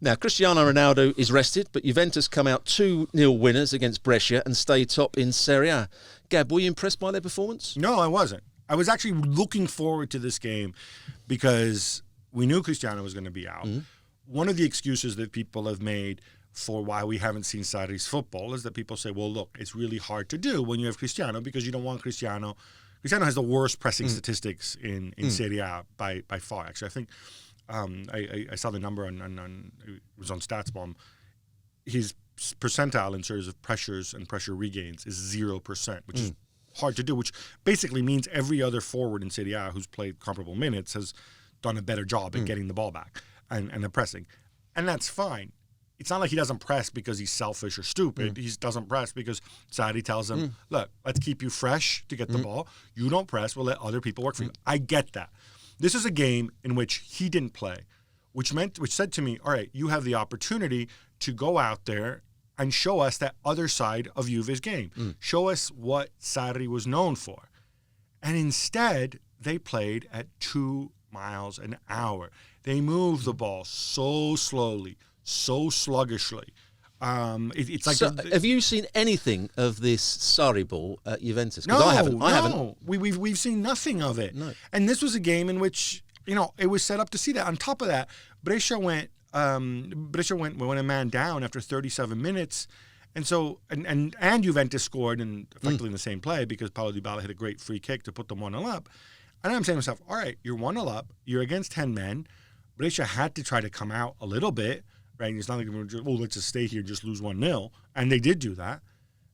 Now, Cristiano Ronaldo is rested, but Juventus come out 2-0 winners against Brescia and stay top in Serie A. Gab, were you impressed by their performance? No, I wasn't. I was actually looking forward to this game because we knew Cristiano was going to be out. One of the excuses that people have made for why we haven't seen Sarri's football is that people say, well, look, it's really hard to do when you have Cristiano because you don't want Cristiano. Cristiano has the worst pressing statistics in Serie A by far. Actually, I think I saw the number on it was on StatsBomb. His percentile in terms of pressures and pressure regains is 0%, which is hard to do, which basically means every other forward in Serie A who's played comparable minutes has done a better job at getting the ball back and the pressing. And that's fine. It's not like he doesn't press because he's selfish or stupid. He doesn't press because Sarri tells him, look, let's keep you fresh to get the ball. You don't press, we'll let other people work for you. I get that. This is a game in which he didn't play, which said to me, all right, you have the opportunity to go out there and show us that other side of Juve's game. Show us what Sarri was known for. And instead, they played at 2 miles an hour. They moved the ball so slowly, so sluggishly. It's like. So, have you seen anything of this Sarri ball at Juventus? No, I haven't. We've seen nothing of it. No. And this was a game in which it was set up to see that. On top of that, Brescia went a man down after 37 minutes, and so and Juventus scored and effectively in the same play because Paulo Dybala hit a great free kick to put them 1-0 up. And I'm saying to myself, all right, you're 1-0 up, you're against 10 men. Brescia had to try to come out a little bit, right? And it's not like we're just, let's just stay here and just lose 1-0. And they did do that.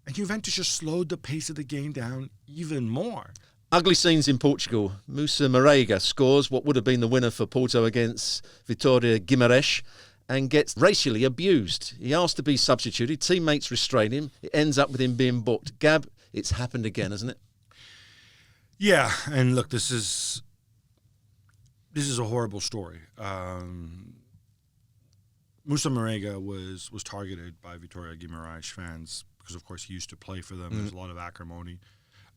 And Juventus just slowed the pace of the game down even more. Ugly scenes in Portugal. Moussa Marega scores what would have been the winner for Porto against Vitória Guimarães and gets racially abused. He asked to be substituted. Teammates restrain him. It ends up with him being booked. Gab, it's happened again, hasn't it? Yeah, and look, this is a horrible story. Moussa Marega was targeted by Vitória Guimarães fans because, of course, he used to play for them. There's a lot of acrimony.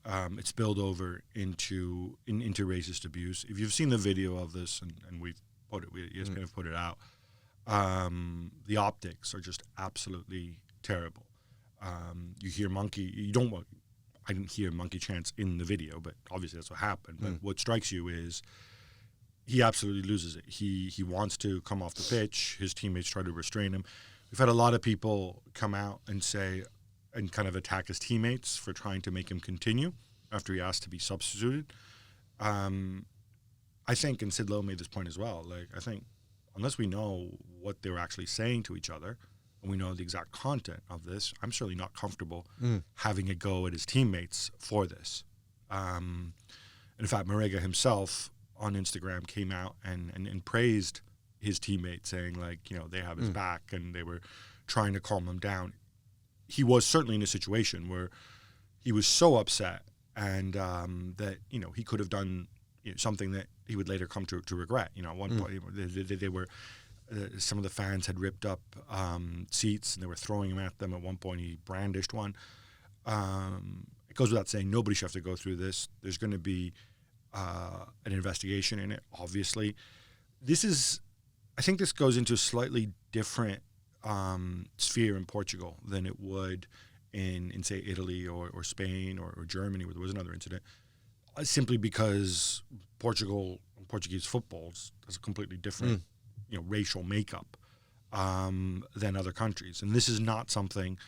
It spilled over into racist abuse. If you've seen the video of this, and we've put it, ESPN have put it out, the optics are just absolutely terrible. You hear monkey. I didn't hear monkey chants in the video, but obviously that's what happened. But what strikes you is he absolutely loses it. He wants to come off the pitch. His teammates try to restrain him. We've had a lot of people come out and say and kind of attack his teammates for trying to make him continue after he asked to be substituted. I think, and Sid Lowe made this point as well, I think unless we know what they were actually saying to each other and we know the exact content of this, I'm certainly not comfortable having a go at his teammates for this. In fact, Marega himself on Instagram came out and praised his teammates, saying they have his back and they were trying to calm him down. He was certainly in a situation where he was so upset and that he could have done something that he would later come to regret. At one point they were some of the fans had ripped up seats and they were throwing them at them. At one point he brandished one. It goes without saying nobody should have to go through this. There's going to be an investigation in it, obviously. I think this goes into a slightly different sphere in Portugal than it would in say, Italy or Spain or Germany, where there was another incident, simply because Portuguese football has a completely different racial makeup than other countries. And this is not something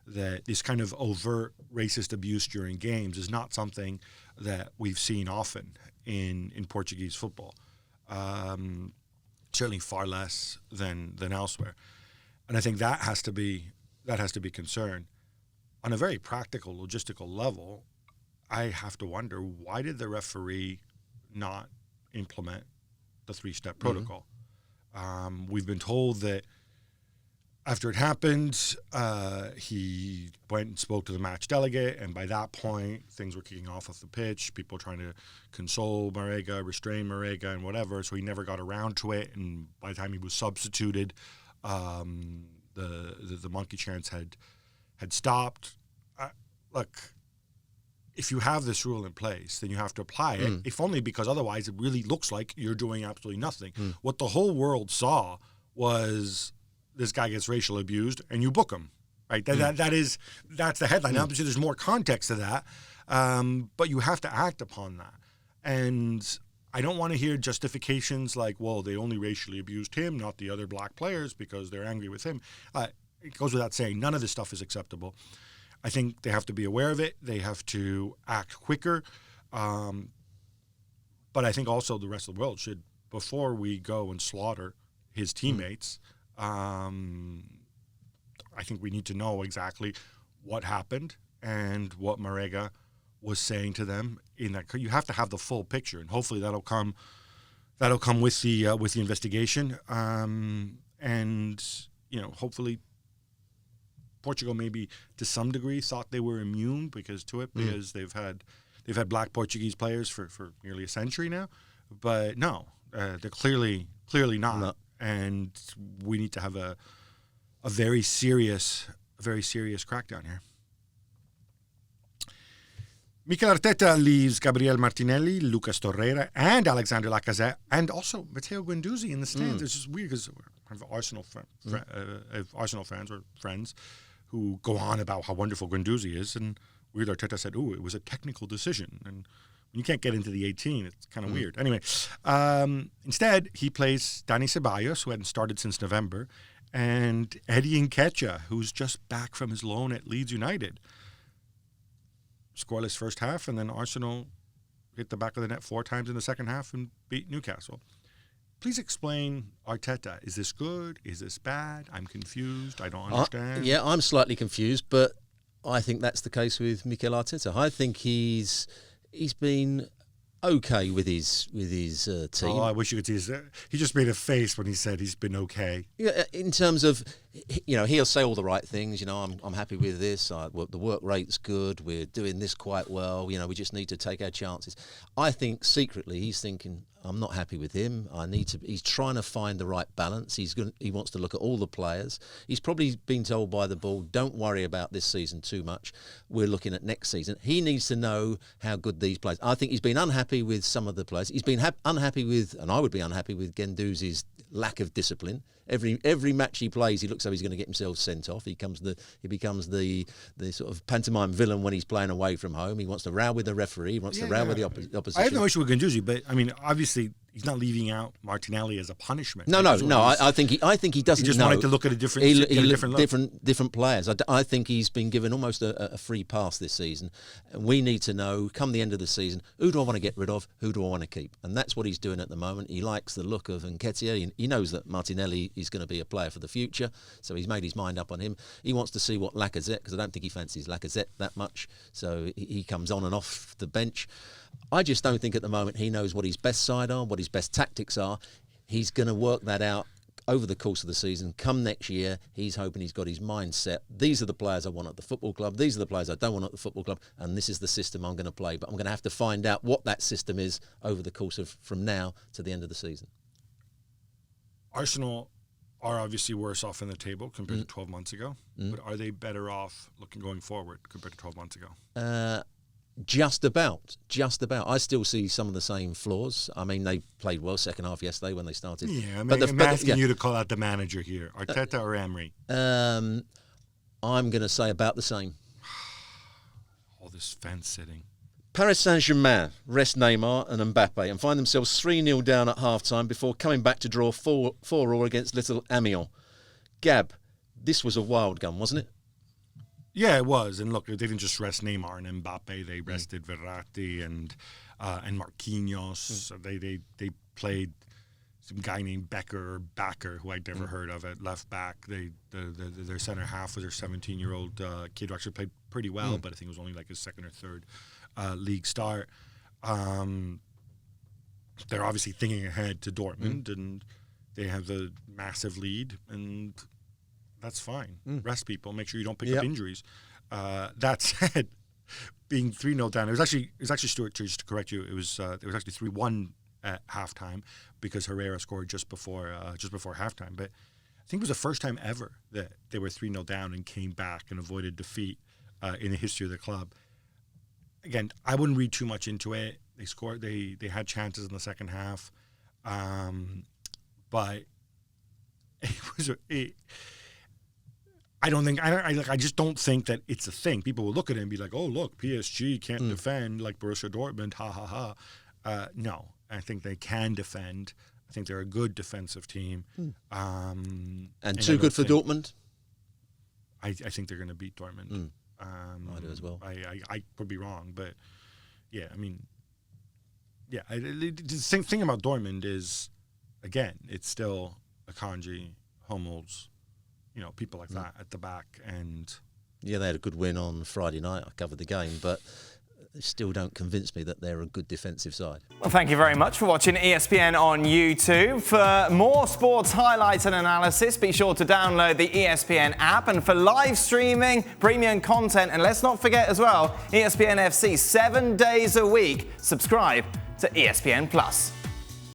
that this kind of overt racist abuse during games is not something that we've seen often in Portuguese football. Certainly far less than elsewhere. And I think that has to be concerned. On a very practical, logistical level, I have to wonder, why did the referee not implement the 3-step protocol? We've been told that after it happened, he went and spoke to the match delegate, and by that point, things were kicking off the pitch, people trying to console Marega, restrain Marega, and whatever, so he never got around to it, and by the time he was substituted, the monkey chants had stopped. Look, if you have this rule in place, then you have to apply it, if only because otherwise it really looks like you're doing absolutely nothing. What the whole world saw was this guy gets racial abused, and you book him, right? That's the headline. Now, obviously, there's more context to that, but you have to act upon that. And I don't want to hear justifications like, well, they only racially abused him, not the other black players, because they're angry with him. It goes without saying, none of this stuff is acceptable. I think they have to be aware of it. They have to act quicker. But I think also the rest of the world should, before we go and slaughter his teammates, I think we need to know exactly what happened and what Marega was saying to them. In that, you have to have the full picture, and hopefully that'll come with the investigation. And hopefully Portugal maybe to some degree thought they were immune because they've had black Portuguese players for nearly a century now, but no, they're clearly not. No. And we need to have a very serious crackdown here. Mikel Arteta leaves Gabriel Martinelli, Lucas Torreira, and Alexander Lacazette, and also Matteo Guendouzi in the stands. It's just weird because I have Arsenal fans or friends who go on about how wonderful Guendouzi is, and weird Arteta said, "Ooh, it was a technical decision," and when you can't get into the 18, it's kind of weird. Anyway, instead he plays Dani Ceballos, who hadn't started since November, and Eddie Nketiah, who's just back from his loan at Leeds United. Scoreless first half, and then Arsenal hit the back of the net 4 times in the second half and beat Newcastle. Please explain Arteta. Is this good? Is this bad? I'm confused. I don't understand. I'm slightly confused, but I think that's the case with Mikel Arteta. I think he's been okay with his team. Oh, I wish you could see his. He just made a face when he said he's been okay. Yeah, in terms of, he'll say all the right things. I'm happy with this. The work rate's good. We're doing this quite well. We just need to take our chances. I think secretly he's thinking, I'm not happy with him. He's trying to find the right balance. He wants to look at all the players. He's probably been told by the ball, don't worry about this season too much. We're looking at next season. He needs to know how good these players. I think he's been unhappy with some of the players. He's been unhappy with, and I would be unhappy with Guendouzi's lack of discipline. Every match he plays, he looks like he's going to get himself sent off. He becomes the sort of pantomime villain when he's playing away from home. He wants to row with the referee. He wants to row with the opposition. I have no issue with Guendouzi, but I mean, obviously, he's not leaving out Martinelli as a punishment. No. I think he doesn't. He just wanted to look at a different different players. I think he's been given almost a free pass this season. And we need to know, come the end of the season, who do I want to get rid of? Who do I want to keep? And that's what he's doing at the moment. He likes the look of Nketiah. He knows that Martinelli is going to be a player for the future, so he's made his mind up on him. He wants to see what Lacazette, because I don't think he fancies Lacazette that much, so he comes on and off the bench. I just don't think at the moment he knows what his best side are, what his best tactics are. He's going to work that out over the course of the season. Come next year, he's hoping he's got his mind set. These are the players I want at the football club. These are the players I don't want at the football club. And this is the system I'm going to play. But I'm going to have to find out what that system is over the course of from now to the end of the season. Arsenal are obviously worse off in the table compared to 12 months ago. But are they better off going forward compared to 12 months ago? Just about. I still see some of the same flaws. I mean, they played well second half yesterday when they started. Yeah, I'm asking you to call out the manager here, Arteta or Emery. I'm going to say about the same. All this fence sitting. Paris Saint-Germain rest Neymar and Mbappe and find themselves 3-0 down at half-time before coming back to draw 4-4 against Little Amiens. Gab, this was a wild gun, wasn't it? Yeah, it was. And look, they didn't just rest Neymar and Mbappe. They rested Verratti and Marquinhos. They played some guy named Backer, who I'd never heard of at left back. Their center half was their 17-year-old kid who actually played pretty well, but I think it was only like his second or third league start. They're obviously thinking ahead to Dortmund, and they have the massive lead, and that's fine. Rest people. Make sure you don't pick up injuries. That said, being 3-0 down, it was actually Stuart, just to correct you, it was actually 3-1 at halftime because Herrera scored just before halftime. But I think it was the first time ever that they were 3-0 down and came back and avoided defeat in the history of the club. Again, I wouldn't read too much into it. They scored. They had chances in the second half, but I just don't think that it's a thing. People will look at it and be like, oh, look, PSG can't defend like Borussia Dortmund, ha, ha, ha. No, I think they can defend. I think they're a good defensive team. And too good for Dortmund? I think they're going to beat Dortmund. I do as well. I could be wrong, but yeah, I mean, yeah. The thing about Dortmund is, again, it's still Akanji, Hummels, people like that at the back. And yeah, they had a good win on Friday night. I covered the game, but they still don't convince me that they're a good defensive side. Well, thank you very much for watching ESPN on YouTube. For more sports highlights and analysis, be sure to download the ESPN app. And for live streaming, premium content, and let's not forget as well, ESPN FC 7 days a week. Subscribe to ESPN Plus.